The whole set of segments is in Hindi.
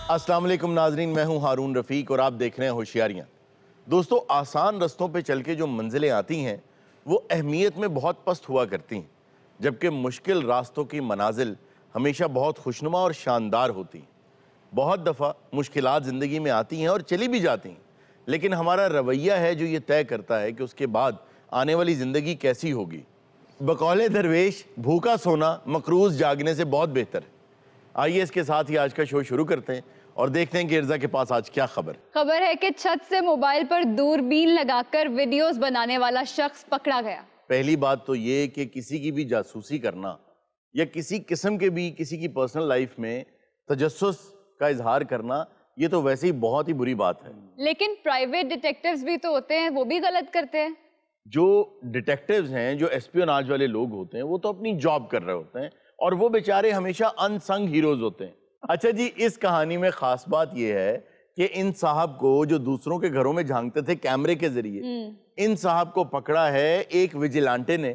अस्सलाम वालेकुम नाजरीन, मैं हूं हारून रफ़ीक और आप देख रहे हैं होशियारियाँ। दोस्तों, आसान रस्तों पे चल के जो मंजिलें आती हैं वो अहमियत में बहुत पस्त हुआ करती हैं, जबकि मुश्किल रास्तों की मनाजिल हमेशा बहुत खुशनुमा और शानदार होती हैं। बहुत दफ़ा मुश्किलात ज़िंदगी में आती हैं और चली भी जाती हैं, लेकिन हमारा रवैया है जो ये तय करता है कि उसके बाद आने वाली ज़िंदगी कैसी होगी। बकौले दरवेश भूखा सोना मकरूज़ जागने से बहुत बेहतर है। आइए इसके साथ ही आज का शो शुरू करते हैं और देखते हैं कि इर्जा के पास आज क्या खबर है कि छत से मोबाइल पर दूरबीन लगाकर वीडियोस बनाने वाला शख्स पकड़ा गया। पहली बात तो ये कि किसी की भी जासूसी करना या किसी किस्म के भी किसी की पर्सनल लाइफ में तजस्सुस का इजहार करना, ये तो वैसे ही बहुत ही बुरी बात है। लेकिन प्राइवेट डिटेक्टिव्स भी तो होते हैं, वो भी गलत करते हैं। जो डिटेक्टिव्स हैं, जो एस्पियोनाज वाले लोग होते हैं, वो तो अपनी जॉब कर रहे होते हैं और वो बेचारे हमेशा अनसंग हीरोज होते हैं। अच्छा जी, इस कहानी में खास बात यह है कि इन साहब को जो दूसरों के घरों में झांकते थे कैमरे के जरिए, इन साहब को पकड़ा है एक विजिलेंटे ने,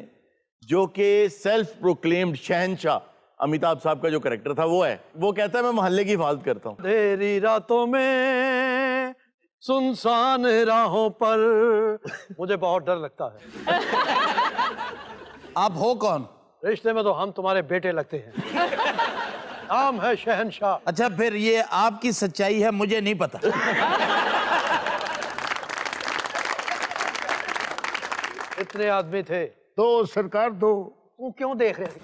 जो कि सेल्फ प्रोक्लेम्ड शहंशाह, अमिताभ साहब का जो कैरेक्टर था वो है। वो कहता है मैं मोहल्ले की हिफाजत करता हूँ। अंधेरी रातों में सुनसान राहों पर मुझे बहुत डर लगता है। आप हो कौन? रिश्ते में तो हम तुम्हारे बेटे लगते हैं। नाम है शहंशाह। अच्छा, फिर ये आपकी सच्चाई है, मुझे नहीं पता। इतने आदमी थे तो सरकार दो। वो क्यों देख रहे थे?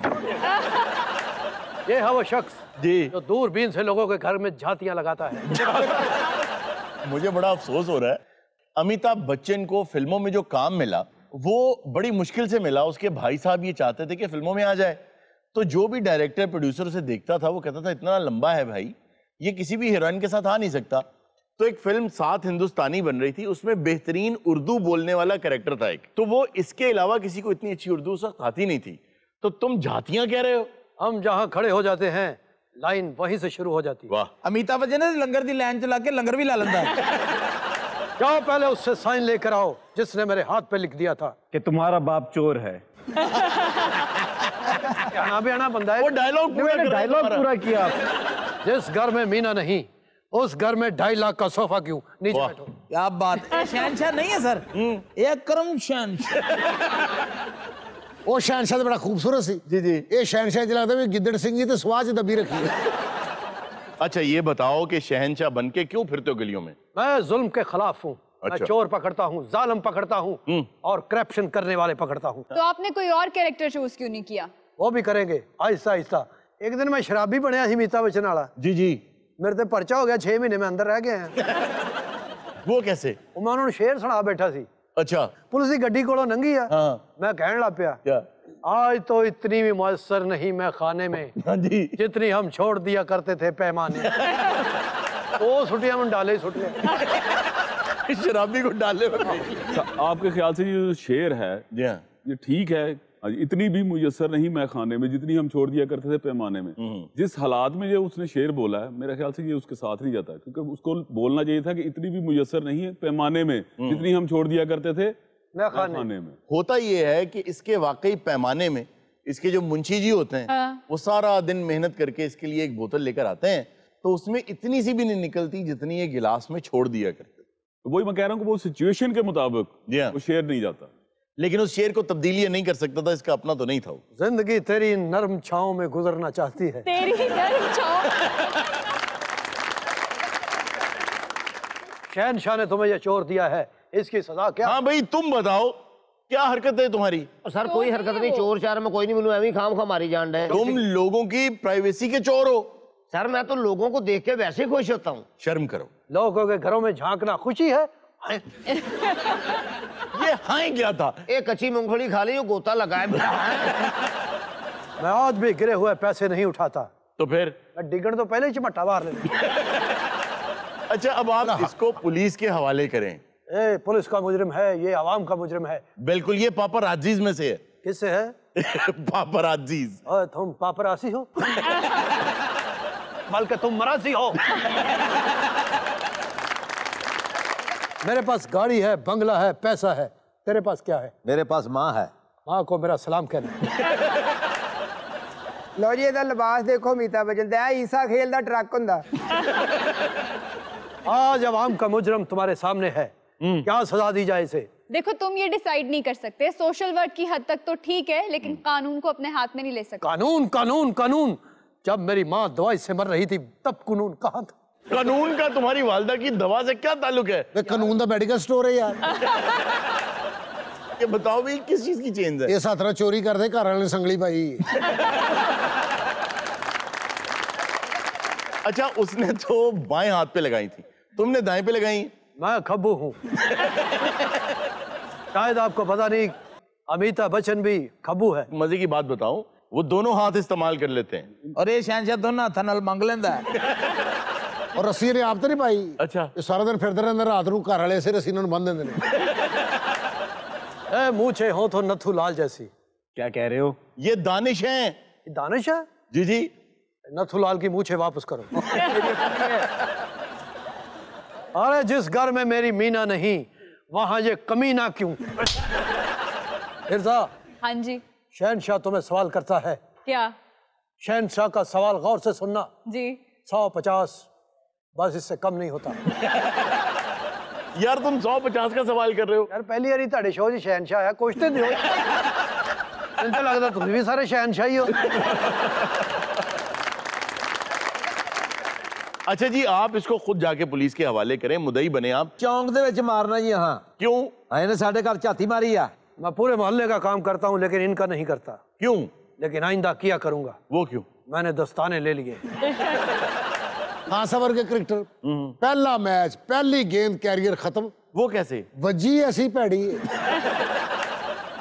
ये है वो शख्स जी, जो दूरबीन से लोगों के घर में झांतियां लगाता है। मुझे बड़ा अफसोस हो रहा है, अमिताभ बच्चन को फिल्मों में जो काम मिला वो बड़ी मुश्किल से मिला। उसके भाई साहब ये चाहते थे कि फिल्मों में आ जाए, तो जो भी डायरेक्टर प्रोड्यूसर उसे देखता था वो कहता था इतना लंबा है भाई, ये किसी भी हीरोइन के साथ आ नहीं सकता। तो एक फिल्म साथ हिंदुस्तानी बन रही थी, उसमें बेहतरीन उर्दू बोलने वाला कैरेक्टर था एक, तो वो इसके अलावा किसी को इतनी अच्छी उर्दू उस वक्त आती नहीं थी। तो तुम झातियां कह रहे हो? हम जहाँ खड़े हो जाते हैं लाइन वहीं से शुरू हो जाती है। वाह, अमिताभ बच्चन ने लंगर दी लाइन चला के लंगर भी ला लेंदा है। जाओ पहले उससे साइन लेकर आओ जिसने मेरे हाथ पे लिख दिया था कि तुम्हारा बाप चोर है। आना बंदा है। वो डायलॉग पूरा किया आप। जिस घर में मीना नहीं उस घर में 2.5 लाख का सोफा क्यों? नीचे बैठो। क्या बात है, शहंशाह नहीं है सर, एक करम शहंशाह। वो शहनशाह बड़ा खूबसूरत सी। जी जी। ये शहनशाह लगता है गिद्दड़ सिंह जी तो स्वाज दबी रखी है। अच्छा ये बताओ कि शहंशाह बन के क्यों फिरते हो गलियों में? मैं जुल्म के खिलाफ हूँ। मैं अच्छा। चोर पकड़ता हूँ, जालिम पकड़ता हूँ और करप्शन करने वाले पकड़ता हूँ। तो आपने कोई और कैरेक्टर चूज क्यों नहीं किया? वो भी करेंगे आहिस्ता आहिस्ता। एक दिन मैं शराबी बनया थी अमिताभ बच्चन वाला। जी जी। मेरे तो पर्चा हो गया, 6 महीने में अंदर रह गए हैं। वो कैसे? मैं उन्होंने शेर सुना बैठा सी। अच्छा। पुलिस की गड्डी कोलों नंगी है। हाँ। मैं कहने लग पिया, क्या? आज तो इतनी भी मुयस्सर नहीं मैं खाने में हाँ जी। जितनी हम छोड़ दिया करते थे पैमाने। वो छुट्टियां में डाले छुट गए। शराबी को डाले में। आपके ख्याल से ये जो शेर है जी हाँ। ये ठीक है? इतनी भी मुयस्सर नहीं मैं खाने में जितनी हम छोड़ दिया करते थे पैमाने में। जिस हालात में जो उसने शेर बोला है, मेरे ख्याल से ये उसके साथ नहीं जाता, क्योंकि उसको बोलना चाहिए था कि इतनी भी मुयस्सर नहीं है पैमाने में जितनी हम छोड़ दिया करते थे मैं खाने में। होता ये है कि इसके वाकई पैमाने में इसके जो मुंशी जी होते हैं वो सारा दिन मेहनत करके इसके लिए एक बोतल लेकर आते हैं, तो उसमें इतनी सी भी नहीं निकलती जितनी ये गिलास में छोड़ दिया करते। तो वही मैं कह रहा हूँ कि वो सिचुएशन के मुताबिक वो शेर नहीं जाता। लेकिन उस शेर को तब्दीली नहीं कर सकता था, इसका अपना तो नहीं था वो। जिंदगी तेरी नर्म छांव में गुजरना चाहती है। तेरी नर्म छांव। शहनशाह ने तुम्हें यह चोर दिया है, इसकी सजा क्या? हाँ भाई तुम बताओ क्या हरकत है तुम्हारी? सर कोई हरकत नहीं, चोर चार में कोई नहीं मिलू, एवं खाम खा मारी जान है। तुम लोगों की प्राइवेसी के चोर हो। सर मैं तो लोगों को देख के वैसे ही खुश होता हूँ। शर्म करो। लोगों के घरों में झांकना खुशी है? ये हाँ क्या था? एक कच्ची मूंगफली खा ली, जो गोता लगाए। मैं आज भी गिरे हुए पैसे नहीं उठाता। तो फिर? मैं डिगण तो पहले ही चिमटा मार लेता। अच्छा अब आप इसको पुलिस के हवाले करें। ए, पुलिस का मुजरिम है ये, आवाम का मुजरिम है। बिल्कुल, ये पापराजीज में से है। किससे है? पापराजीज। तुम पापरासी हो? बल्कि तुम मरासी हो। मेरे पास गाड़ी है, बंगला है, पैसा है। तेरे पास क्या है? मेरे पास माँ है। माँ को मेरा सलाम कहना। लो जी ਇਹਦਾ ਲਿਬਾਸ ਦੇਖੋ ਅਮਿਤਾਭ ਬੱਚਨ ਦਾ ਈਸਾ खेल ਦਾ ट्रक ਹੁੰਦਾ। आज अवाम का मुजरम तुम्हारे सामने है, क्या सजा दी जाए इसे? देखो तुम ये डिसाइड नहीं कर सकते, सोशल वर्क की हद तक तो ठीक है, लेकिन कानून को अपने हाथ में नहीं ले सकते। कानून कानून कानून, जब मेरी माँ दवाई से मर रही थी तब कानून कहाँ था? कानून का तुम्हारी वालदा की दवा से क्या ताल्लुक है? कानून दा मेडिकल स्टोर है यार। ये बताओ भाई किस चीज की चेंज है? ये साथरा चोरी कर दे, घर वाले ने संगली पाई। अच्छा, उसने तो बाएं हाथ पे लगाई थी, तुमने दाएं पे लगाई। मैं खब्बू हूँ। शायद आपको पता नहीं, अमिताभ बच्चन भी खब्बू है। मजे की बात बताऊं, वो दोनों हाथ इस्तेमाल कर लेते हैं। और ये शहनशाह दोनों हाथों नाल मंग लेंदा है। और रस्सी ने आप तो नहीं पाई। अच्छा, ये सारा दिन फिरते रहते रात को, घर वाले से रस्सी बन देंगे। मूछे हो तो नथु लाल जैसी। क्या कह रहे हो? ये दानिश हैं। ये दानिश है? जी जी। नथु लाल की मूछे वापस करो। अरे जिस घर में मेरी मीना नहीं, वहां ये कमीना क्यों? फिरजा, हाँ जी। शहनशाह तुम्हें सवाल करता है। क्या? शहनशाह का सवाल गौर से सुनना। जी। 150, बस इससे कम नहीं होता। यार तुम 150 का सवाल कर रहे हो? यार पहली बारी ताड़े शो जी शहनशाह है, कुछ तो दियो। तो लगता तुम भी सारे शहनशाह ही हो। अच्छा जी, आप इसको खुद जाके पुलिस के हवाले करें, मुद्दई बने आप। चौंक दे विच मारना जी। हाँ क्यों? इन्हें साढ़े घर झाती मारी आ। मैं पूरे मोहल्ले का काम करता हूँ, लेकिन इनका नहीं करता। क्यों? लेकिन आइंदा किया करूंगा। वो क्यों? मैंने दस्ताने ले लिए। हाँ सवर के क्रिकेटर, पहला मैच, पहली गेंद, कैरियर खत्म। वो कैसे? वजी ऐसी भैड़ी।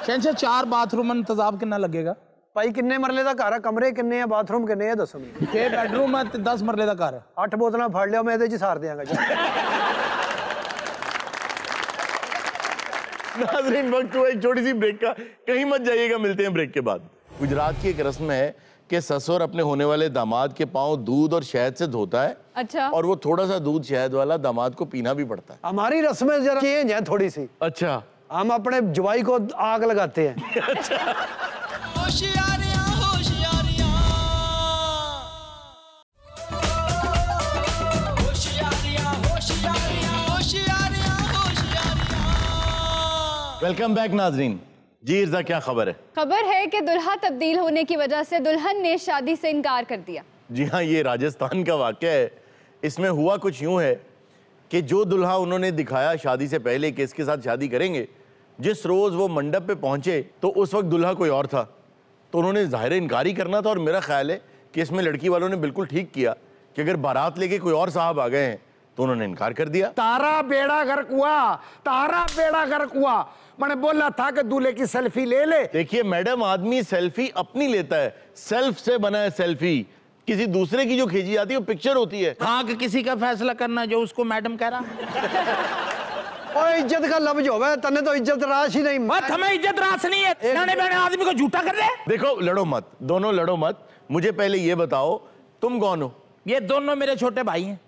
शहनशाह 4 बाथरूम इंतजाम कितना लगेगा? भाई किन्ने मरले का घर है, कमरे किन्ने है, बाथरूम किन्ने है, दसो। 6 बेडरूम है, 10 मरले का घर है। 8 बोतल फड़ लिया, मैं ਇਹਦੇ ਚ सार देंगा। नाज़रीन, वक्त हुआ एक छोटी सी ब्रेक का, कहीं मत जाइएगा, मिलते हैं ब्रेक के बाद। गुजरात की एक रस्म है कि ससुर अपने होने वाले दामाद के पांव दूध और शहद से धोता है। अच्छा। और वो थोड़ा सा दूध शहद वाला दामाद को पीना भी पड़ता है। हमारी रस्में जरा चेंज है थोड़ी सी। अच्छा। हम अपने जुबाई को आग लगाते हैं। वेलकम बैक नाजरीन। जी इर्जा, क्या खबर है? खबर है कि दुल्हा तब्दील होने की वजह से दुल्हन ने शादी से इनकार कर दिया। जी हाँ, ये राजस्थान का वाक़या है। इसमें हुआ कुछ यूं है कि जो दुल्हा उन्होंने दिखाया शादी से पहले कि इसके साथ शादी करेंगे, जिस रोज़ वो मंडप पे पहुंचे तो उस वक्त दुल्हा कोई और था, तो उन्होंने ज़ाहिर इनकार ही करना था। और मेरा ख्याल है कि इसमें लड़की वालों ने बिल्कुल ठीक किया कि अगर बारात लेके कोई और साहब आ गए हैं तो उन्होंने इनकार कर दिया। तारा बेड़ा गर्क हुआ, तारा बेड़ा गर्क हुआ। मैंने बोला था कि दूल्हे की सेल्फी ले ले। देखिए मैडम, आदमी सेल्फी अपनी लेता है, सेल्फ से बना है सेल्फी। किसी दूसरे की जो खींची जाती है वो पिक्चर होती है। हाँ कि किसी का फैसला करना जो उसको मैडम कह रहा। और इज्जत का लफ्ज होवे, तने तो इज्जत राश ही नहीं। मत हमें इज्जत रास नहीं है, सियाने बहने आदमी को झूठा कर दे। देखो, लड़ो मत, दोनों लड़ो मत। मुझे पहले ये बताओ, तुम कौन हो? ये दोनों मेरे छोटे भाई हैं।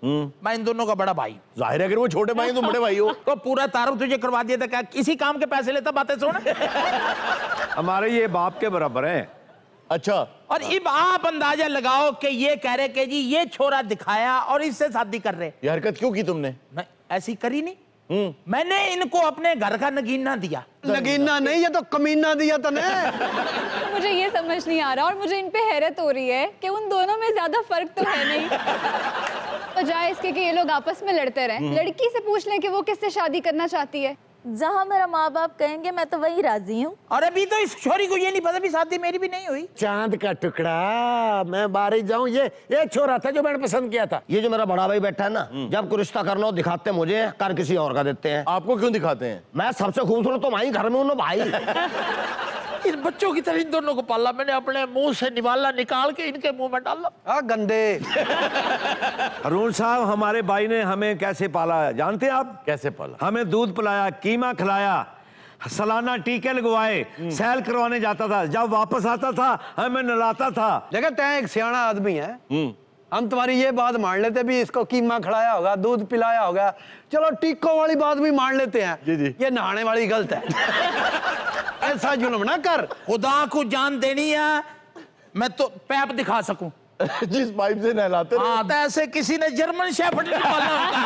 मैं इन दोनों का बड़ा भाई। जाहिर है अगर वो छोटे भाई हैं तो बड़े भाई हो। तो पूरा तारुफ तुझे करवा दिया था, क्या किसी काम के पैसे लेता? बातें सुन। हमारे ये बाप के बराबर हैं। अच्छा। और अब आप अंदाजा लगाओ कि ये कह रहे कि जी ये छोरा दिखाया और इससे शादी कर रहे। ये हरकत क्यों की तुमने? मैं ऐसी करी नहीं। मैंने इनको अपने घर का नगीना दिया। नगीना नहीं, ये तो कमीना दिया तने। मुझे ये समझ नहीं आ रहा और मुझे इन पे हैरत हो रही है कि उन दोनों में ज्यादा फर्क तो है नहीं। तो जाए इसके कि ये लोग आपस में लड़ते रहें, लड़की से पूछ लें कि वो किससे शादी करना चाहती है। जहाँ मेरा माँ बाप कहेंगे मैं तो वही राजी हूँ। और अभी तो इस छोरी को ये नहीं पता भी शादी मेरी भी नहीं हुई। चांद का टुकड़ा, मैं बारिश जाऊं। ये छोरा था जो मैंने पसंद किया था। ये जो मेरा बड़ा भाई बैठा है ना, जब कोई रिश्ता करना हो दिखाते मुझे, कर किसी और का देते हैं। आपको क्यों दिखाते हैं? मैं सबसे खूबसूरत तो वहीं घर में हूँ भाई। इन बच्चों की तरह इन दोनों को पाला मैंने, अपने मुंह से निवाला निकाल के इनके मुंह में डाला। गंदे। अरुण साहब, हमारे भाई ने हमें कैसे पाला है जानते हैं आप? कैसे पाला? हमें दूध पिलाया, कीमा खिलाया, सालाना टीके लगवाए, सैर करवाने जाता था, जब वापस आता था हमें नहलाता था। देखा, तय एक सियाना आदमी है। हम तुम्हारी ये बात मान लेते भी, इसको कीमा खिलाया होगा, दूध पिलाया होगा, चलो टीकों वाली बात भी मान लेते हैं। जी जी। ये नहाने वाली गलत है। ऐसा जुल्म ना कर। खुदा को जान देनी है मैं तो पैप दिखा सकूं। जिस पाइप से नहलाते रहे। हाँ, तो ऐसे किसी ने जर्मन शेफर्ड नहीं पाला होगा।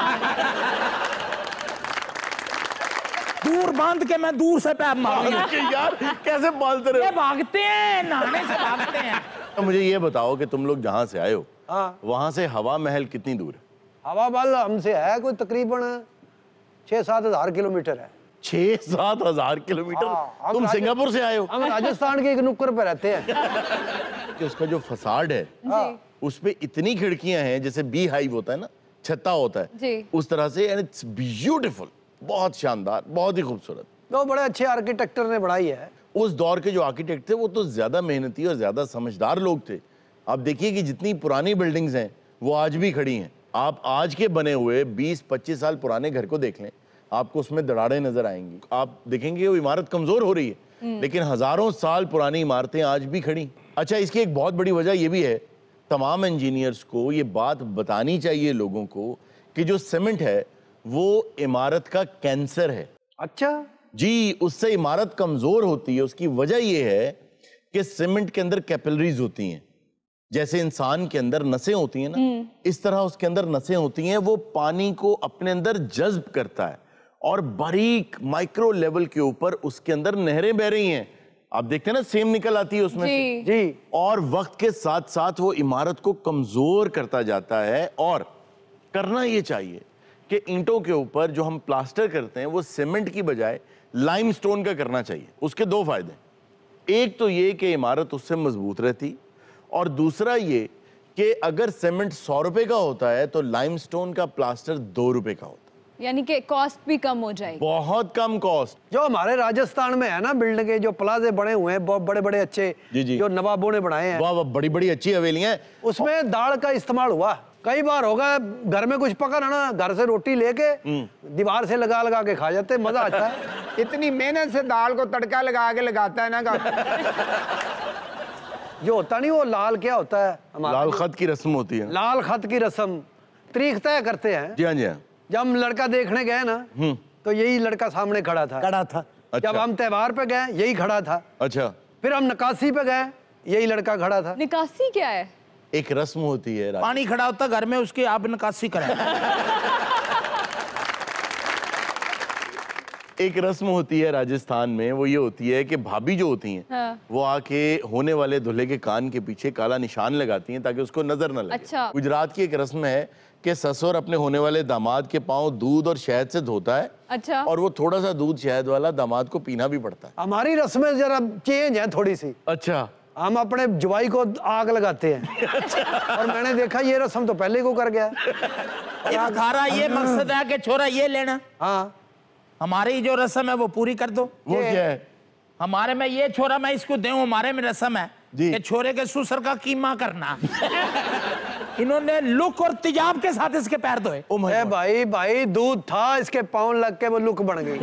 दूर बांध के मैं दूर से पैप मारूंगा। यार कैसे पालते रहे? ये भागते हैं, नहाने से भागते हैं। तो मुझे ये बताओ कि तुम लोग जहां से आए हो, हाँ। वहां से हवा महल कितनी दूर है? हवा महल हमसे है कोई तकरीबन 6-7 हज़ार किलोमीटर है। 6-7 हज़ार किलोमीटर? हाँ, तुम सिंगापुर से आए हो? हम राजस्थान के एक नुक्कर पे रहते हैं। कि उसका जो फसाड है उस पे इतनी खिड़कियां हैं जैसे बी हाइव होता है ना, छत्ता होता है जी। उस तरह से, एंड इट्स ब्यूटीफुल, बहुत शानदार, बहुत ही खूबसूरत। तो बड़े अच्छे आर्किटेक्टर ने बनाई है। उस दौर के जो आर्किटेक्ट थे वो तो ज्यादा मेहनती और ज्यादा समझदार लोग थे। आप देखिए कि जितनी पुरानी बिल्डिंग्स हैं वो आज भी खड़ी हैं। आप आज के बने हुए 20-25 साल पुराने घर को देख लें, आपको उसमें दरारें नजर आएंगी। आप देखेंगे वो इमारत कमजोर हो रही है, लेकिन हजारों साल पुरानी इमारतें आज भी खड़ी। अच्छा, इसकी एक बहुत बड़ी वजह यह भी है, तमाम इंजीनियर्स को ये बात बतानी चाहिए लोगों को कि जो सीमेंट है वो इमारत का कैंसर है। अच्छा जी, उससे इमारत कमजोर होती है। उसकी वजह यह है कि सीमेंट के अंदर कैपिलरीज होती हैं, जैसे इंसान के अंदर नसें होती हैं ना, इस तरह उसके अंदर नसें होती हैं। वो पानी को अपने अंदर जज्ब करता है और बारीक माइक्रो लेवल के ऊपर उसके अंदर नहरें बह रही हैं। आप देखते हैं ना, सेम निकल आती है उसमें से। जी। और वक्त के साथ साथ वो इमारत को कमजोर करता जाता है। और करना ये चाहिए कि ईंटों के ऊपर जो हम प्लास्टर करते हैं वो सीमेंट की बजाय लाइमस्टोन का करना चाहिए। उसके दो फायदे, एक तो ये कि इमारत उससे मजबूत रहती, और दूसरा ये कि अगर सीमेंट 100 रुपए का होता है तो लाइमस्टोन का प्लास्टर 2 रुपए का होता है। यानी कि कॉस्ट भी कम हो जाएगी। बहुत कम कॉस्ट। जो हमारे राजस्थान में है ना बिल्डिंग के जो प्लाजे बने हुए हैं बहुत बड़े बड़े अच्छे, जी। जो नवाबों ने बनाए हैं, वाह वाह, बड़ी बड़ी अच्छी हवेलियां हैं। उसमें दाल का इस्तेमाल हुआ। कई बार होगा घर में कुछ पका ना, घर से रोटी लेके दीवार से लगा लगा के खा जाते, मजा आता है। इतनी मेहनत से दाल को तड़का लगा के लगाता है ना का। जो होता नहीं वो लाल क्या होता है हमारा, लाल खत की रस्म होती है। लाल खत की रस्म तारीख तय करते हैं। जी हाँ, जी हाँ। जब हम लड़का देखने गए ना तो यही लड़का सामने खड़ा था। अच्छा। जब हम त्योहार पे गए यही खड़ा था। अच्छा। फिर हम नकासी पे गए यही लड़का खड़ा था। निकासी क्या है? एक रस्म होती है। पानी खड़ा होता घर में, उसकी आप निकासी करें। एक रस्म होती है राजस्थान में, वो ये होती है कि भाभी जो होती हैं हाँ। वो आके होने वाले दूल्हे के कान के पीछे काला निशान लगाती हैं ताकि उसको नजर न लगे। अच्छा। गुजरात की एक रस्म है कि ससुर अपने होने वाले दामाद के पांव दूध और शहद से धोता है। अच्छा। और वो थोड़ा सा दूध शहद वाला दामाद को पीना भी पड़ता है। हमारी रस्में जरा चेंज है थोड़ी सी। अच्छा। हम अपने जवाई को आग लगाते हैं। और मैंने देखा ये रस्म तो पहले को कर गया। तुम्हारा ये मकसद है कि छोरा ये लेना, हाँ, हमारी जो रस्म है वो पूरी कर दो। वो क्या है? हमारे में ये छोरा मैं इसको दूं, हमारे में रस्म है कि छोरे के ससुर का कीमा करना। इन्होंने लुक और तिजाब के साथ इसके पैर धोए। भाई दूध था, इसके पाँव लग के वो लुक बन गई।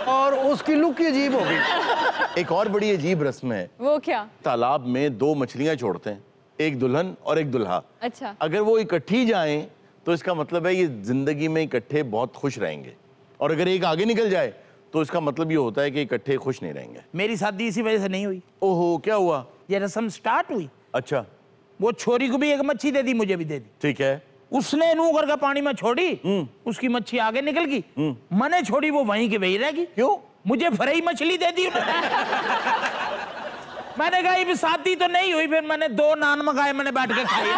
और उसकी लुक ही अजीब हो गई। एक और बड़ी अजीब रस्म है। वो क्या? तालाब में 2 मछलियां छोड़ते हैं, एक दुल्हन और एक दुल्हा। अच्छा। अगर वो इकट्ठी जाएं तो इसका मतलब है ये जिंदगी में इकट्ठे बहुत खुश रहेंगे, और अगर एक आगे निकल जाए तो इसका मतलब ये होता है कि इकट्ठे खुश नहीं रहेंगे। मेरी शादी इसी वजह से नहीं हुई। ओहो, क्या हुआ? ये रस्म स्टार्ट हुई, अच्छा। वो छोरी को भी एक मच्छी दे दी, मुझे भी दे दी। ठीक है। उसने नू करके पानी में छोड़ी, उसकी मच्छी आगे निकल गई, मैंने छोड़ी वो वहीं की वहीं रह गई। क्यों? मुझे फ्राई मछली दे दी उन्होंने। मैंने कहा ये शादी तो नहीं हुई, फिर मैंने 2 नान मंगाए, मैंने बैठ के खाए।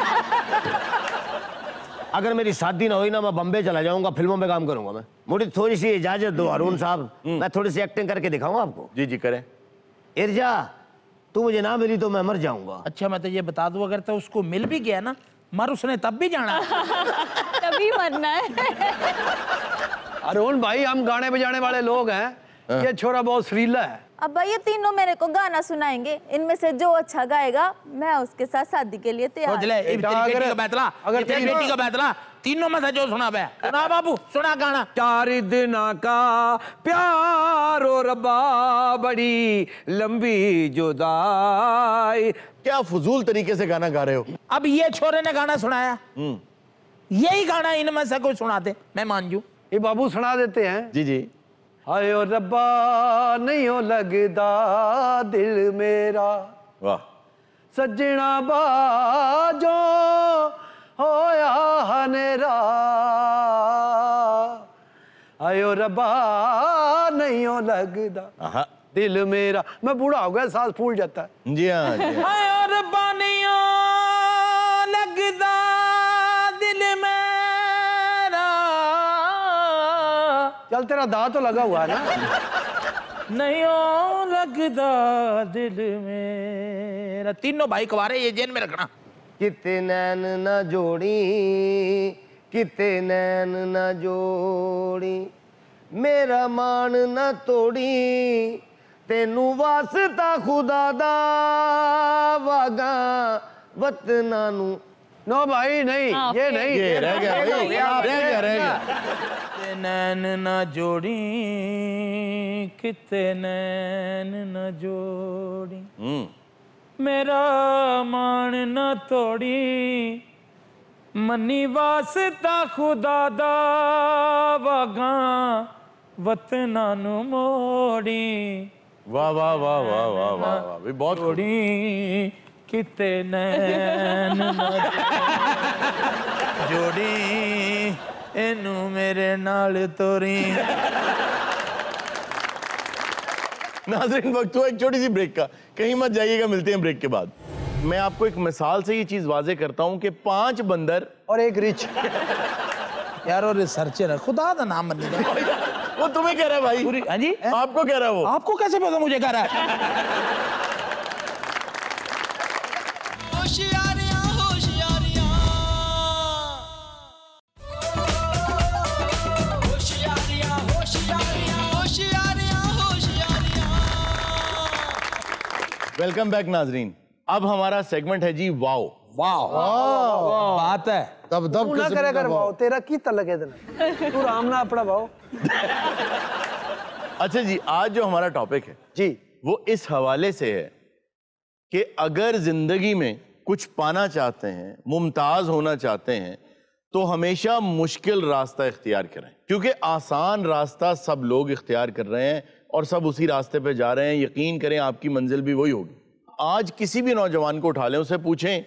अगर मेरी शादी ना हुई ना, मैं बम्बे चला जाऊंगा, फिल्मों में काम करूंगा। मैं मुझे थोड़ी सी इजाजत दो हारून साहब, मैं थोड़ी सी एक्टिंग करके दिखाऊं आपको। जी जी करें। इर्जा, तू मुझे ना मिली तो मैं मर जाऊंगा। अच्छा, मैं तो ये बता दूं, अगर तो उसको मिल भी गया ना, मर उसने तब भी जाना। तभी मरना है। अरुण भाई, हम गाने बजाने वाले लोग हैं, ये छोरा बहुत सुरीला है। अब भाई ये तीनों मेरे को गाना सुनाएंगे, इनमें से जो अच्छा गाएगा मैं उसके साथ शादी के लिए तैयार। सोच ले, तेरी बेटी का बैतला, अगर तेरी बेटी का बैतला, तीनों में से जो सुना बे, सुना बाबू, सुना गाना। 4 दिन का प्यार और रब्बा, बड़ी लंबी जुदाई। क्या फजूल तरीके से गाना गा रहे हो? अब ये छोरे ने गाना सुनाया, यही गाना इनमें से कोई सुनाते, मैं मान जू। ये बाबू सुना देते हैं। जी जी। हाय ओ रब्बा नहीं हो लगदा दिल मेरा, वाह। सज्जना बाजो होया हनेरा आयो रबा नहीं हो लगदा आहा, दिल मेरा। मैं बूढ़ा हो गया, सांस फूल जाता है। जी हाँ, जी हाँ। आयो रब्बानियों लगदा दिल मेरा, चल तेरा दांत तो लगा हुआ है ना। नहीं ओ लगदा दिल मेरा। तीनों भाई कुंवारे, ये जेन में रखना। किते नैन न जोड़ी, किते नैन न जोड़ी, मेरा मान न तोड़ी, तेनू वास्ता खुदा दा वागा वतना नू। नो भाई नहीं, ये नहीं, ये रह गया भाई, रह गया। किते नैन न जोड़ी, किते नैन न जोड़ी, मेरा मान न तोड़ी, मनी वास्ता खुदा दा वागा वतना नू मोड़ी। वाह वाह वाह वाह वाह वाह वाह भी बहुत खूब। जोड़ी किते नैन न जोड़ी, इनू मेरे नाल तोरी। नाज़रीन, वक्त हुआ एक छोटी सी ब्रेक का, कहीं मत जाइएगा, मिलते हैं ब्रेक के बाद। मैं आपको एक मिसाल से ये चीज वाजे करता हूं कि 5 बंदर और एक रिच। यार और रिसर्चर है, खुदा दा नाम मत लीजिए। वो तुम्हें कह रहा है भाई। पूरी, हाँ जी, आपको कह रहा है वो। आपको कैसे पता मुझे कह रहा है? होशियारियां होशियारियां होशियारियां होशियारियां होशियारियां होशियारियां। वेलकम बैक नाजरीन। अब हमारा सेगमेंट है जी वाओ। वाओ, बात है। दब तू ना करे कर भाव, तेरा की तलक है इतना, तू राम ना अपना भाव। अच्छा जी, आज जो हमारा टॉपिक है जी, वो इस हवाले से है कि अगर जिंदगी में कुछ पाना चाहते हैं, मुमताज होना चाहते हैं, तो हमेशा मुश्किल रास्ता इख्तियार करें, क्योंकि आसान रास्ता सब लोग इख्तियार कर रहे हैं और सब उसी रास्ते पे जा रहे हैं। यकीन करें आपकी मंजिल भी वही होगी। आज किसी भी नौजवान को उठा लें, उसे पूछें,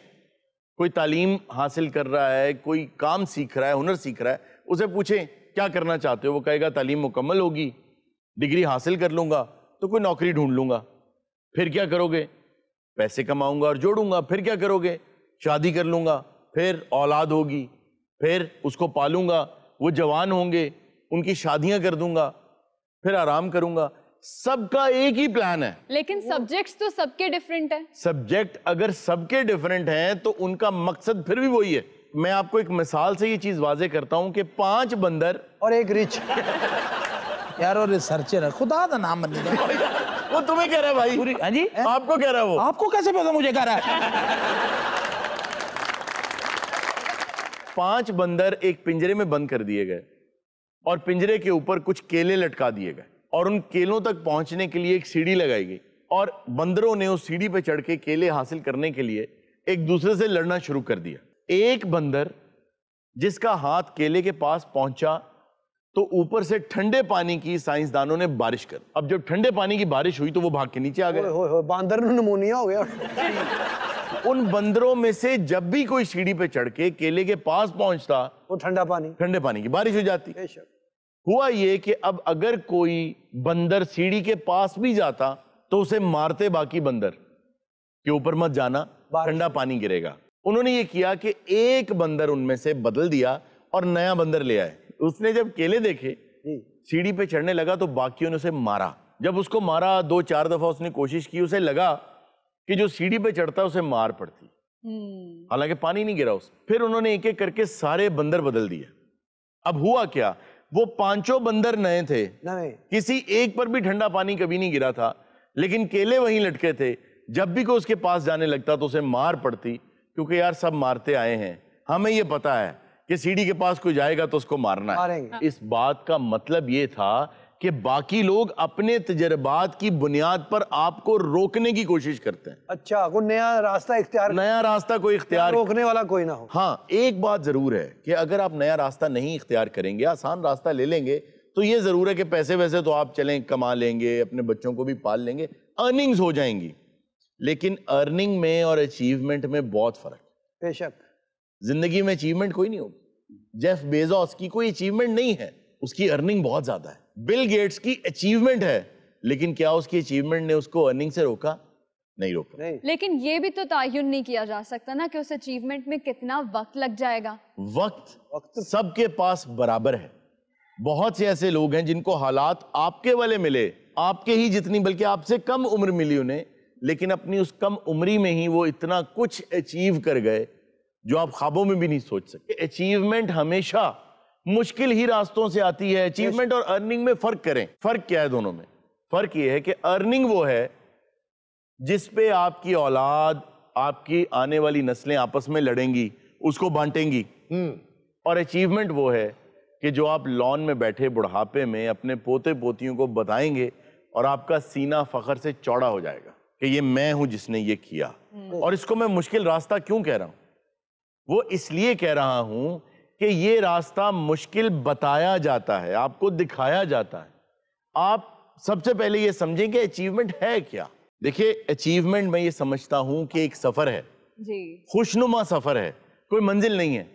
कोई तालीम हासिल कर रहा है, कोई काम सीख रहा है, हुनर सीख रहा है, उसे पूछें क्या करना चाहते हो, वो कहेगा तालीम मुकम्मल होगी, डिग्री हासिल कर लूंगा तो कोई नौकरी ढूंढ लूंगा। फिर क्या करोगे? पैसे कमाऊंगा और जोड़ूंगा। फिर क्या करोगे? शादी कर लूंगा, फिर औलाद होगी, फिर उसको पालूंगा, वो जवान होंगे, उनकी शादियां कर दूंगा, फिर आराम करूंगा। सबका एक ही प्लान है, लेकिन सब्जेक्ट्स तो सबके डिफरेंट है। सब्जेक्ट अगर सबके डिफरेंट हैं तो उनका मकसद फिर भी वही है। मैं आपको एक मिसाल से ये चीज वाजे करता हूं कि 5 बंदर और एक रिच। यार और रिसर्चर है, खुदा दा नाम मत लीजिए। वो तुम्हें कह रहा है भाई। पूरी, हाँ जी, आपको कह रहा है वो। आपको कैसे पता मुझे कह रहा है? 5 बंदर एक पिंजरे में बंद कर दिए गए और पिंजरे के ऊपर कुछ केले लटका दिए गए और उन केलों तक पहुंचने के लिए एक सीढ़ी लगाई गई और बंदरों ने उस सीढ़ी पर चढ़ के केले हासिल करने के लिए एक दूसरे से लड़ना शुरू कर दिया। एक बंदर जिसका हाथ केले के पास पहुंचा तो ऊपर से ठंडे पानी की साइंसदानों ने बारिश कर। अब जब ठंडे पानी की बारिश हुई तो वो भाग के नीचे आ गए। बांदर में निमोनिया हो गया। उन बंदरों में से जब भी कोई सीढ़ी पे चढ़ के केले के पास पहुंचता, वो ठंडे पानी की बारिश हो जाती। हुआ ये कि अब अगर कोई बंदर सीढ़ी के पास भी जाता तो उसे मारते बाकी बंदर के ऊपर मत जाना, ठंडा पानी गिरेगा। उन्होंने ये किया कि एक बंदर उनमें से बदल दिया और नया बंदर ले आए। उसने जब केले देखे, सीढ़ी पे चढ़ने लगा तो बाकियों ने उसे मारा। जब उसको मारा 2-4 दफा उसने कोशिश की, उसे लगा कि जो सीढ़ी पे चढ़ता उसे मार पड़ती, हालांकि पानी नहीं गिरा उस। फिर उन्होंने एक एक करके सारे बंदर बदल दिए। अब हुआ क्या, वो 5 बंदर नए थे, किसी एक पर भी ठंडा पानी कभी नहीं गिरा था, लेकिन केले वहीं लटके थे। जब भी कोई उसके पास जाने लगता तो उसे मार पड़ती, क्योंकि यार सब मारते आए हैं, हमें ये पता है कि सीढ़ी के पास कोई जाएगा तो उसको मारना है। इस बात का मतलब ये था कि बाकी लोग अपने तजर्बात की बुनियाद पर आपको रोकने की कोशिश करते हैं। अच्छा, कोई नया रास्ता कोई इख्तियार रोकने वाला कोई ना हो। हाँ, एक बात जरूर है कि अगर आप नया रास्ता नहीं इख्तियार करेंगे, आसान रास्ता ले लेंगे, तो ये जरूर है कि पैसे वैसे तो आप चलें कमा लेंगे, अपने बच्चों को भी पाल लेंगे, अर्निंग्स हो जाएंगी, लेकिन अर्निंग में और अचीवमेंट में बहुत फर्क है। बेशक जिंदगी में अचीवमेंट कोई नहीं होगी। जेफ बेजोस की कोई अचीवमेंट नहीं है, उसकी अर्निंग बहुत ज्यादा है। बिल गेट्स की अचीवमेंट है, लेकिन क्या उसकी अचीवमेंट ने उसको अर्निंग से रोका? नहीं रोका। लेकिन ये भी तो तायुन नहीं किया जा सकता ना कि उस अचीवमेंट में कितना वक्त लग जाएगा। वक्त सबके पास बराबर है। बहुत से ऐसे लोग हैं जिनको हालात आपके वाले मिले, आपके ही जितनी बल्कि आपसे कम उम्र मिली उन्हें, लेकिन अपनी उस कम उम्री में ही वो इतना कुछ अचीव कर गए जो आप ख्वाबों में भी नहीं सोच सकते। अचीवमेंट हमेशा मुश्किल ही रास्तों से आती है। अचीवमेंट और अर्निंग में फर्क करें। फर्क क्या है दोनों में? फर्क ये है कि अर्निंग वो है जिस पे आपकी औलाद, आपकी आने वाली नस्लें आपस में लड़ेंगी, उसको बांटेंगी। और अचीवमेंट वो है कि जो आप लॉन में बैठे बुढ़ापे में अपने पोते पोतियों को बताएंगे और आपका सीना फख्र से चौड़ा हो जाएगा कि ये मैं हूं जिसने ये किया। और इसको मैं मुश्किल रास्ता क्यों कह रहा हूं? वो इसलिए कह रहा हूं कि ये रास्ता मुश्किल बताया जाता है, आपको दिखाया जाता है। आप सबसे पहले ये समझें कि अचीवमेंट है क्या। देखिए, अचीवमेंट मैं ये समझता हूं कि एक सफर है जी, खुशनुमा सफर है, कोई मंजिल नहीं है,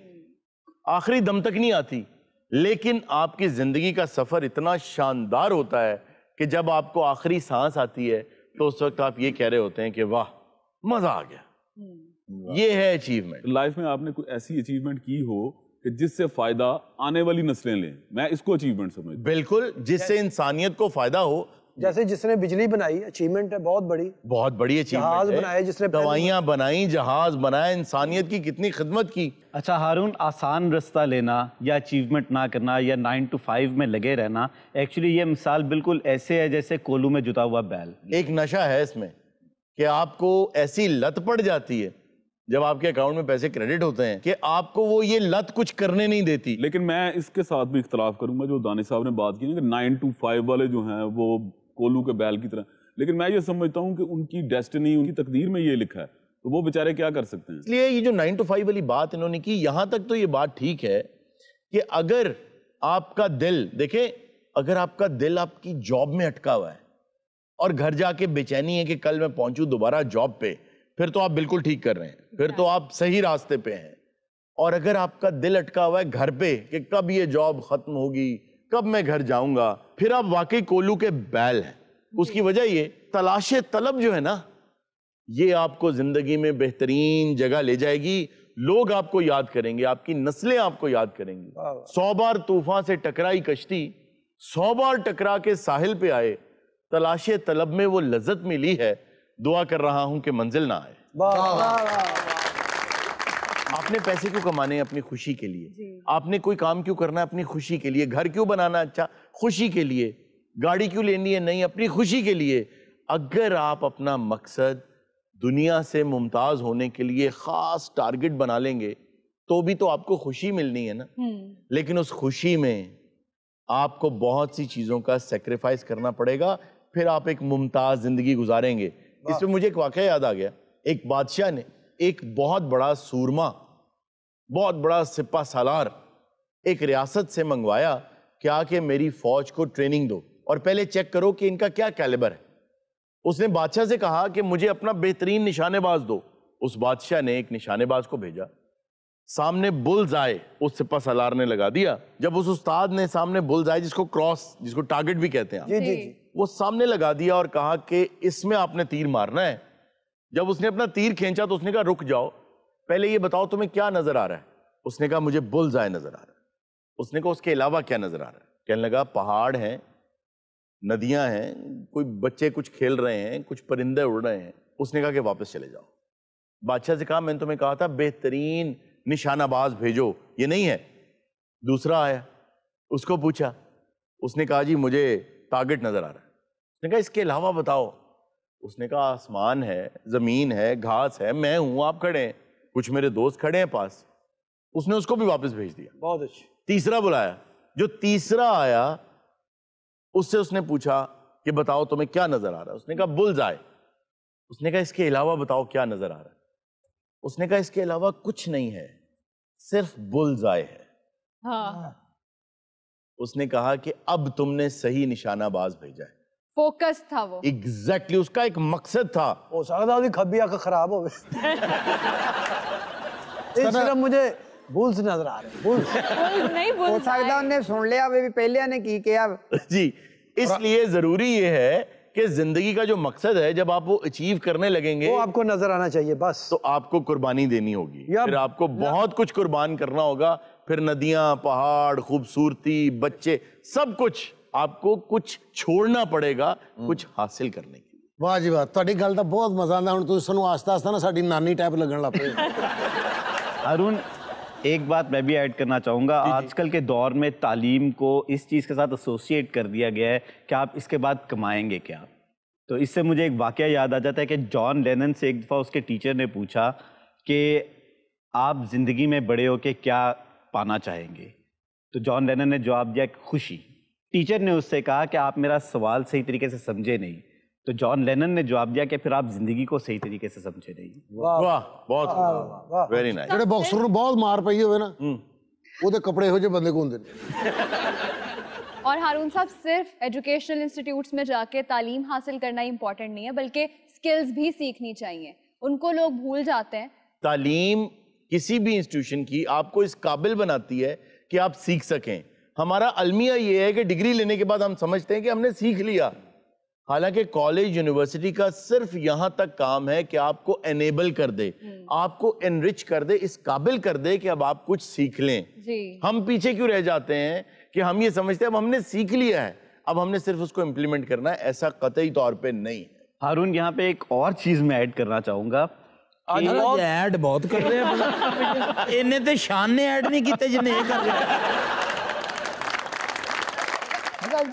आखिरी दम तक नहीं आती, लेकिन आपकी जिंदगी का सफर इतना शानदार होता है कि जब आपको आखिरी सांस आती है तो उस वक्त आप ये कह रहे होते हैं कि वाह मजा आ गया। ये है अचीवमेंट। लाइफ में आपने कोई ऐसी अचीवमेंट की हो कि जिससे फायदा आने वाली नस्लें लें, मैं इसको अचीवमेंट समझता हूं। बिल्कुल, जिससे इंसानियत को फायदा हो। जैसे जिसने बिजली बनाई, अचीवमेंट है, बहुत बड़ी अचीवमेंट। जहाज बनाए जिसने, दवाइयां बनाई, जहाज बनाया, इंसानियत की कितनी खिदमत की। अच्छा हारून, आसान रास्ता लेना या अचीवमेंट ना करना या 9 to 5 में लगे रहना, एक्चुअली ये मिसाल बिल्कुल ऐसे है जैसे कोलू में जुता हुआ बैल। एक नशा है इसमें कि आपको ऐसी लत पड़ जाती है जब आपके अकाउंट में पैसे क्रेडिट होते हैं कि आपको वो ये लत कुछ करने नहीं देती। लेकिन मैं इसके साथ भी इख्तलाफ करूंगा जो दानिश साहब ने बात की ना कि 9 to 5 वाले जो हैं वो कोलू के बैल की तरह, लेकिन मैं ये समझता हूं कि उनकी डेस्टिनी, उनकी तकदीर में ये लिखा है, तो वो बेचारे क्या कर सकते हैं। इसलिए ये जो 9 to 5 वाली बात इन्होंने की, यहां तक तो ये बात ठीक है कि अगर आपका दिल, देखें, अगर आपका दिल आपकी जॉब में अटका हुआ है और घर जाके बेचैनी है कि कल मैं पहुंचूं दोबारा जॉब पे, फिर तो आप बिल्कुल ठीक कर रहे हैं, फिर तो आप सही रास्ते पे हैं। और अगर आपका दिल अटका हुआ है घर पे कि कब ये जॉब खत्म होगी, कब मैं घर जाऊंगा, फिर आप वाकई कोलू के बैल हैं। उसकी वजह ये तलाशे तलब जो है ना, ये आपको जिंदगी में बेहतरीन जगह ले जाएगी। लोग आपको याद करेंगे, आपकी नस्लें आपको याद करेंगी। 100 बार तूफान से टकराई कश्ती, 100 बार टकरा के साहिल पे आए, तलाशे तलब में वो लज्जत मिली है। दुआ कर रहा हूं कि मंजिल ना आए। आपने पैसे क्यों कमाने हैं? अपनी खुशी के लिए। आपने कोई काम क्यों करना है? अपनी खुशी के लिए। घर क्यों बनाना? अच्छा, खुशी के लिए। गाड़ी क्यों लेनी है? नहीं, अपनी खुशी के लिए। अगर आप अपना मकसद दुनिया से मुमताज होने के लिए खास टारगेट बना लेंगे तो भी तो आपको खुशी मिलनी है ना। लेकिन उस खुशी में आपको बहुत सी चीजों का सेक्रीफाइस करना पड़ेगा, फिर आप एक मुमताज जिंदगी गुजारेंगे। इसमें मुझे एक वाकया याद आ गया। एक बादशाह ने एक बहुत बड़ा सूरमा, बहुत बड़ा सिपा सालार एक रियासत से मंगवाया कि आके मेरी फौज को ट्रेनिंग दो और पहले चेक करो कि इनका क्या कैलिबर है। उसने बादशाह से कहा कि मुझे अपना बेहतरीन निशानेबाज दो। उस बादशाह ने एक निशानेबाज को भेजा, सामने बुल्स आए उस सिपा सालार ने लगा दिया। जब उस उस्ताद ने सामने बुल्स आए, जिसको क्रॉस, जिसको टारगेट भी कहते हैं, जी। वो सामने लगा दिया और कहा कि इसमें आपने तीर मारना है। जब उसने अपना तीर खींचा तो उसने कहा रुक जाओ, पहले ये बताओ तुम्हें क्या नजर आ रहा है। उसने कहा मुझे बुल्स आए नजर आ रहा है। उसने कहा उसके अलावा क्या नजर आ रहा है? कहने लगा पहाड़ हैं, नदियां हैं, कोई बच्चे कुछ खेल रहे हैं, कुछ परिंदे उड़ रहे हैं। उसने कहा कि वापस चले जाओ। बादशाह से कहा मैंने तुम्हें कहा था बेहतरीन निशानाबाज भेजो, ये नहीं है। दूसरा आया, उसको पूछा, उसने कहा जी मुझे टारगेट नजर आ रहा है। उसने कहा इसके अलावा बताओ। उसने कहा आसमान है, जमीन है, घास है, मैं हूं, आप खड़े हैं, कुछ मेरे दोस्त खड़े हैं पास। उसने उसको भी वापस भेज दिया। बहुत अच्छी। तीसरा बुलाया, जो तीसरा आया उससे उसने पूछा कि बताओ तुम्हें क्या नजर आ रहा है। उसने कहा बुल्स आए। उसने कहा इसके अलावा बताओ क्या नजर आ रहा है। उसने कहा इसके अलावा कुछ नहीं है, सिर्फ बुल्स आए है। हाँ। उसने कहा कि अब तुमने सही निशानाबाज भेजा है। फोकस था वो। एग्जैक्टली उसका एक मकसद था। हो सकता है खब्बी आंख खराब हो गई। सिर्फ मुझे भूल्स नजर आ रहे, भूल्स नहीं बोल हो सकता है उन्हें सुन लिया अभी पहले ने की किया। जी, इसलिए जरूरी ये है कि जिंदगी का जो मकसद है जब आप वो अचीव करने लगेंगे वो आपको नजर आना चाहिए बस। तो आपको कुर्बानी देनी होगी, फिर आपको बहुत कुछ कुर्बान करना होगा, फिर नदियां, पहाड़, खूबसूरती, बच्चे, सब कुछ आपको कुछ छोड़ना पड़ेगा कुछ हासिल करने के लिए। वाह जी वाह, ਤੁਹਾਡੀ ਗੱਲ ਤਾਂ ਬਹੁਤ ਮਜ਼ਾ ਆਉਂਦਾ। ਹੁਣ ਤੁਸੀਂ ਸਾਨੂੰ ਆਸਤਾ ਆਸਤਾ ਨਾ ਸਾਡੀ ਨਾਨੀ ਟਾਈਪ ਲੱਗਣ ਲੱਗ ਪਏ। अरुण, एक बात मैं भी ऐड करना चाहूँगा। आजकल के दौर में तालीम को इस चीज़ के साथ एसोसिएट कर दिया गया है कि आप इसके बाद कमाएंगे क्या। तो इससे मुझे एक वाक़या याद आ जाता है कि जॉन लेनन से एक दफ़ा उसके टीचर ने पूछा कि आप ज़िंदगी में बड़े होके क्या पाना चाहेंगे। तो जॉन लेनन ने जवाब दिया खुशी। टीचर ने उससे कहा कि आप मेरा सवाल सही तरीके से समझे नहीं। तो जॉन लेनन ने जवाब दिया कि फिर आप जिंदगी को सही तरीके से समझे नहीं। वाह, बहुत वेरी नाइस। ਜਿਹੜੇ ਬਾਕਸਰ ਨੂੰ ਬਹੁਤ ਮਾਰ ਪਈ ਹੋਵੇ ਨਾ ਉਹਦੇ ਕੱਪੜੇ ਇਹੋ ਜਿਹੇ ਬੰਦੇ ਕੋ ਹੁੰਦੇ ਨੇ। और हारून साहब, सिर्फ एजुकेशनल इंस्टीट्यूट्स में जाके तालीम हासिल करना इम्पोर्टेंट नहीं है, बल्कि स्किल्स भी सीखनी चाहिए। उनको लोग भूल जाते हैं। तालीम किसी भी इंस्टीट्यूशन की आपको इस काबिल बनाती है कि आप सीख सकें। हमारा अलमिया ये है कि डिग्री लेने के बाद हम समझते हैं कि हमने सीख लिया, हालांकि कॉलेज यूनिवर्सिटी का सिर्फ यहां तक काम है कि आपको एनेबल कर दे, आपको एनरिच कर दे, इस काबिल कर दे कि अब आप कुछ सीख लें। जी। हम पीछे क्यों रह जाते हैं कि हम ये समझते हैं अब हमने सीख लिया है, अब हमने सिर्फ उसको इम्प्लीमेंट करना है। ऐसा कतई तौर पे नहीं है। हारून, यहाँ पे एक और चीज मैं ऐड करना चाहूंगा। आज ऐड बहुत कर रहे हैं, इन्हें तो शान ने ऐड नहीं किए जिन्हें ये कर रहे हैं।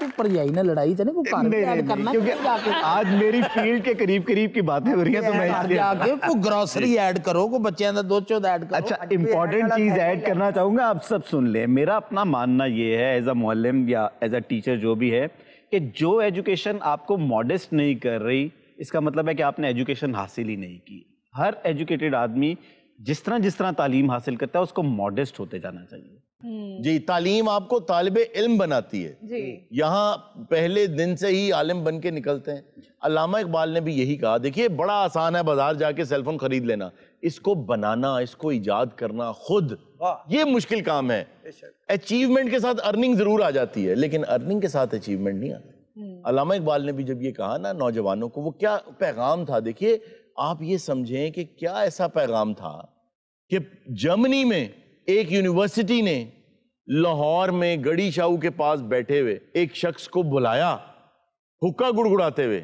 तू परियाई ने लड़ाई थे ना को कार पे ऐड करना क्योंकि आज मेरी फील्ड के करीब करीब की बातें हो रही हैं, तो मैं इसलिए जाके को ग्रोसरी ऐड करो, को बच्चों का दूध चौध ऐड करो। अच्छा, इंपॉर्टेंट चीज ऐड करना चाहूंगा, आप सब सुन लें। मेरा अपना मानना ये है एज अ मुअल्लिम या एज अ टीचर जो भी है, कि जो एजुकेशन आपको मॉडेस्ट नहीं कर रही, इसका मतलब है कि आपने एजुकेशन हासिल ही नहीं की। हर एजुकेटेड आदमी जिस तरह तालीम हासिल करता है उसको मॉडेस्ट होते जाना चाहिए। जी, तालीम आपको तालिबे इल्म बनाती है। जी। यहाँ पहले दिन से ही आलिम बन के निकलते हैं। अल्लामा इकबाल ने भी यही कहा। देखिए, बड़ा आसान है बाजार जाके सेलफोन खरीद लेना, इसको बनाना, इसको इजाद करना खुद, ये मुश्किल काम है। अचीवमेंट के साथ अर्निंग जरूर आ जाती है, लेकिन अर्निंग के साथ अचीवमेंट नहीं आती। अल्लामा इकबाल ने भी जब ये कहा ना नौजवानों को, वो क्या पैगाम था। देखिए, आप ये समझें कि क्या ऐसा पैगाम था कि जर्मनी में एक यूनिवर्सिटी ने लाहौर में गड़ी शाहू के पास बैठे हुए एक शख्स को बुलाया हुक्का गुड़गुड़ाते हुए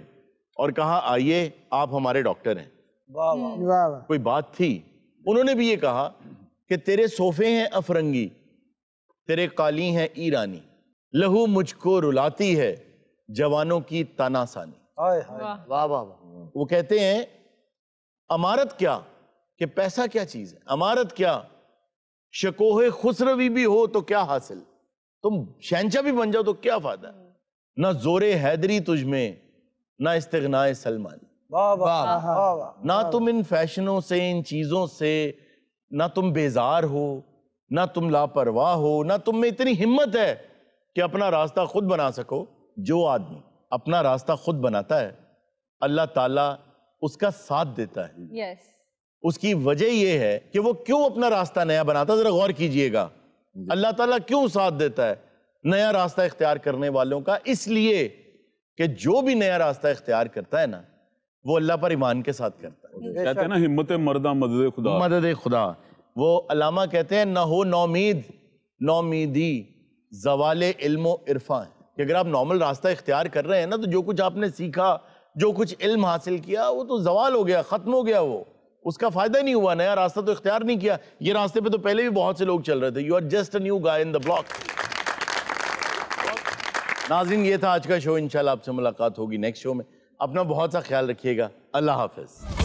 और कहा, आइए आप हमारे डॉक्टर हैं। वाह वाह, कोई बात थी। उन्होंने भी ये कहा कि तेरे सोफे हैं अफरंगी, तेरे काली हैं ईरानी, लहू मुझको रुलाती है जवानों की तानासानी। वाह वाह। वो कहते हैं अमारत क्या, कि पैसा क्या चीज है, अमारत क्या, शकोहे खुसरवी भी हो तो क्या हासिल, तुम शहंशाह भी बन जाओ तो क्या फायदा, ना जोरे हैदरी तुझ में, ना इस्तिगनाए सलमान। ना तुम इन फैशनों से, इन चीजों से, ना तुम बेजार हो, ना तुम लापरवाह हो, ना तुम में इतनी हिम्मत है कि अपना रास्ता खुद बना सको। जो आदमी अपना रास्ता खुद बनाता है, अल्लाह ताला उसका साथ देता है। yes. उसकी वजह यह है कि वो क्यों अपना रास्ता नया बनाता है, जरा गौर कीजिएगा। अल्लाह ताला क्यों साथ देता है नया रास्ता इख्तियार करने वालों का? इसलिए कि जो भी नया रास्ता इख्तियार करता है ना, वो अल्लाह पर ईमान के साथ करता है। कहते हैं ना, हिम्मत मर्दा मदद खुदा। मदद खुदा। वो अल्लामा कहते हैं, ना हो नौमीद नौमीदी जवाले इल्मो इरफान, कि अगर आप नॉर्मल रास्ता इख्तियार कर रहे हैं ना, तो जो कुछ आपने सीखा, जो कुछ इल्म हासिल किया, वो तो जवाल हो गया, खत्म हो गया, वो उसका फायदा नहीं हुआ। नया रास्ता तो इख्तियार नहीं किया। ये रास्ते पे तो पहले भी बहुत से लोग चल रहे थे। You are just a new guy in the block. नाज़रीन, ये था आज का शो। इंशाल्लाह आपसे मुलाकात होगी नेक्स्ट शो में। अपना बहुत सा ख्याल रखिएगा। अल्लाह हाफिज।